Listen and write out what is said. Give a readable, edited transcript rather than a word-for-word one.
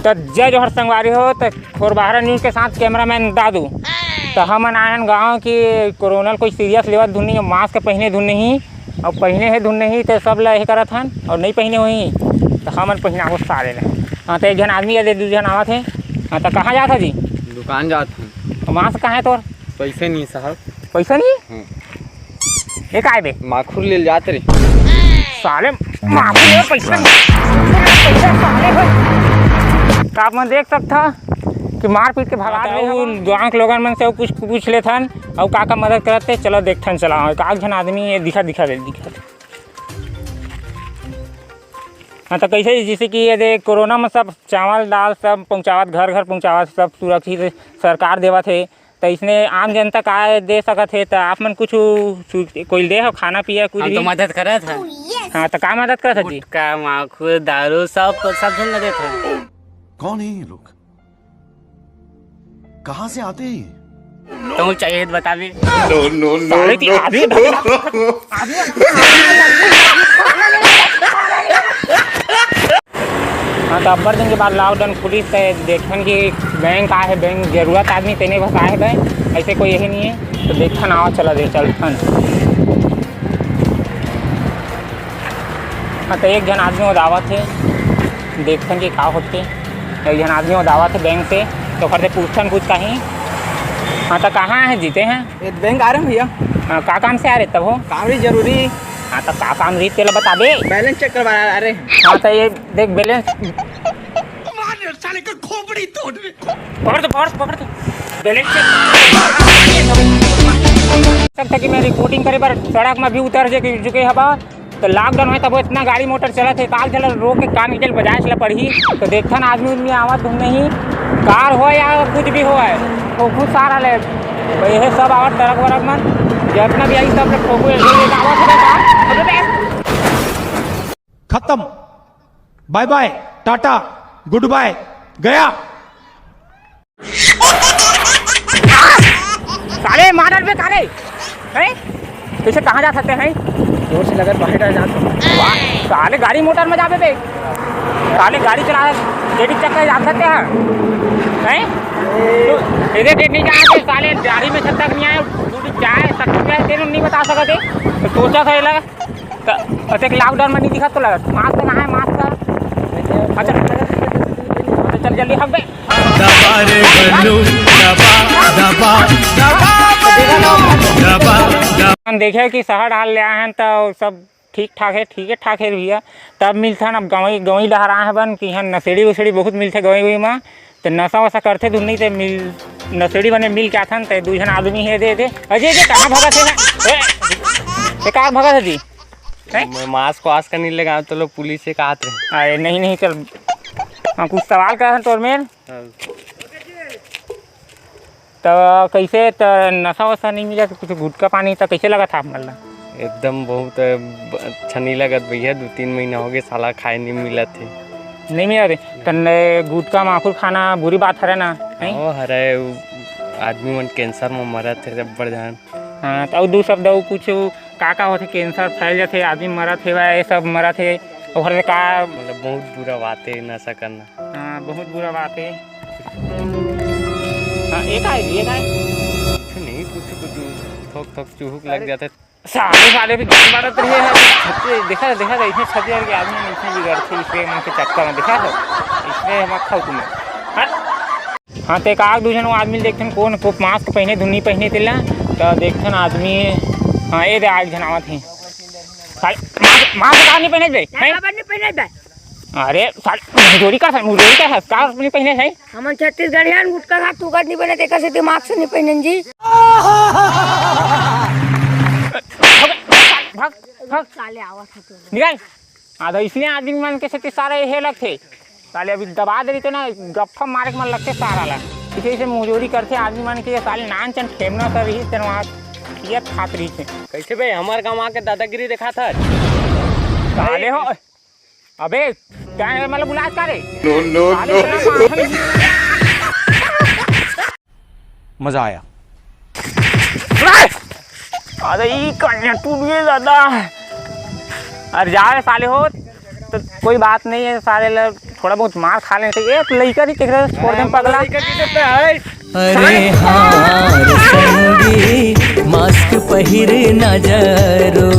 तो जय जोहर संगवारी हो। तो खोरबाहरा न्यूज़ के साथ कैमरामैन दादू। तो हमन आयन गाँव की कोरोना कोई सीरियस लेवत धुन नहीं, मास्क पहने धुन नहीं और पहने है धुन नहीं तो सब ला करत हन और नहीं पहने हुई तो हमन पहना हो सारे ले। हाँ तो एक जन आदमी या दो जन आवत है। हाँ तो कहाँ जाता जी? दुकान जाते हैं। तो मास्क कहाँ है तोर? पैसे नहीं साहब। पैसा नहीं? ये का बे? माखूर ले जाते रे साले माखूर ले पैसा तो आप मन देख सकता कि मार पीट के भगा गाँव के लोगन मन से कुछ पूछ लेथन और का मदद करते। चलो देखथन चला का जन आदमी दिखा दे। हाँ तो कैसे जैसे कि ये देख कोरोना में सब चावल दाल सब पहुँचावत घर पहुँचावत सब सुरक्षित सरकार देवत है। तो इसने आम जनता का दे सकत है तो आप मन कुछ कोई दे हो खाना पिया कुछ भी? तो मदद करत है। हाँ तो का मदद करत जी? का माखूर दारू सब जन देत है। कौन है ये लोग? कहाँ से आते हैं? तुम चाहिए तो बता भी। हाँ तो अब्बर दिन के बाद लॉकडाउन खुली तो देखन कि बैंक आए है, बैंक जरूरत आदमी तेने बस आए बैंक, ऐसे कोई यही नहीं है। तो देखन आओ चला दे चलथन। हाँ तो एक जन आदमी वो दावत है देखन कि का होते। एक जन आदमी वो दावत है बैंक से तो फिर पूछन कुछ कहीं। हाँ तो कहाँ है जीते हैं? बैंक आ रहे हैं भैया। हाँ का काम से आ रहे तब हो? काम भी जरूरी। हाँ तो का काम रही तेला बता दे। बैलेंस चेक करवा रहे। हाँ तो ये देख बैलेंस साले का खोपड़ी तोड़ दे। पकड़ दो बैलेंस चेक कि मैं रिपोर्टिंग करे पर सड़क में भी उतर चुके हवा। तो लॉकडाउन है तब इतना गाड़ी मोटर चलत है काल चल रोक के कान निकल बजाय चला पड़ी। तो देखन आदमी आवत धुन नहीं कार हो या कुछ भी हो है तो खुद सारा ले यह सब आवत ट्रक वरक मन जितना भी आई सब खत्म। Bye bye tata goodbye गया। साले मारल में काले हैं कैसे कहाँ जा सकते हैं? जोर से लगा बाहर जा सकते। साले गाड़ी मोटर में जाते थे साले गाड़ी चला डेटी चक्कर जा सकते हैं इधर डेट नहीं जाते साले गाड़ी में छत तक नहीं आए चाय सकते तेरे नहीं बता सकते। तो सोचा था लगा तो लॉकडाउन में नहीं दिखा तो लगा मास्क ना है मास्क का। अच्छा चल जल्दी हक गए। हम देखे कि शहर डाल ले आए हैं तो सब ठीक ठाक है भैया। तब मिलता अब गवई डहरा है बन कि यहाँ नशेड़ी वसेड़ी बहुत मिलते गवई में। तो नशा वशा करते धुन नहीं तो मिल नशेड़ी बने मिल के आथन तो दू जन आदमी है दे अजय जी कहाँ भगत है कहाँ भगत है जी? मास्क वास्क का नहीं लगा तो लोग पुलिस से कहा थे। अरे नहीं चल हाँ कुछ सवाल कर तोर में तो कैसे तो नशा वशा नहीं मिला तो कुछ गुटका पानी तो कैसे लगा था आप मतलब? एकदम बहुत अच्छा नहीं लगत भैया। 2-3 महीना हो गए साला खाए नहीं मिला थे। नहीं मिला थे तो गुटका माखूर खाना बुरी बात है ना? हरे आदमी मन कैंसर में मरत थे जब बढ़। हाँ तो दो शब्द कुछ का होते कैंसर फैल जाते आदमी मरत है ये सब मरत है और का मतलब बहुत बुरा बात है नशा करना। हाँ बहुत बुरा बात है। हाँ एक है नहीं कुछ थोक चूहुक लग जाते साले भी गान बारत रहे हैं। देखा इतने छत्तीसगढ़ के आदमी इतने बिगड़ते इसलिए मन के चक्कर में देखा इसलिए हम खाओ तुम्हें। हाँ तो एक दूसरे आदमी देखते कौन को मास्क पहने धुनी पहने तेला तो देखते आदमी। हाँ ये आग जन आवत है मास्क नहीं पहने अरे मुजोरी का नहीं पहने है। हम छत्तीसगढ़ है गुटका खा तू नहीं पहने देखा से मास्क नहीं पहने जी। भाग साले आवत निकाल आधा इसलिए आदमी मन के साथ सारे यह लगते साले अभी दबा दे रही तो ना गप्पा मारे के मन लगते सारा ला इसी से मुजोरी करते आदमी मन के साले नान चन ठेमना कर रही तेरवा ये खात रही थे। कैसे भाई हमारे गाँव आके दादागिरी देखा था साले हो अबे क्या मतलब बुलाज करे मजा आया। अरे कन्या टूट गई दादा। अरे जा रहे साले हो तो कोई बात नहीं है सारे लोग थोड़ा बहुत मार खा लेते एक लड़का नहीं देख रहे छोड़ दे पगला। अरे हाँ संगी मास्क पहिर न जरो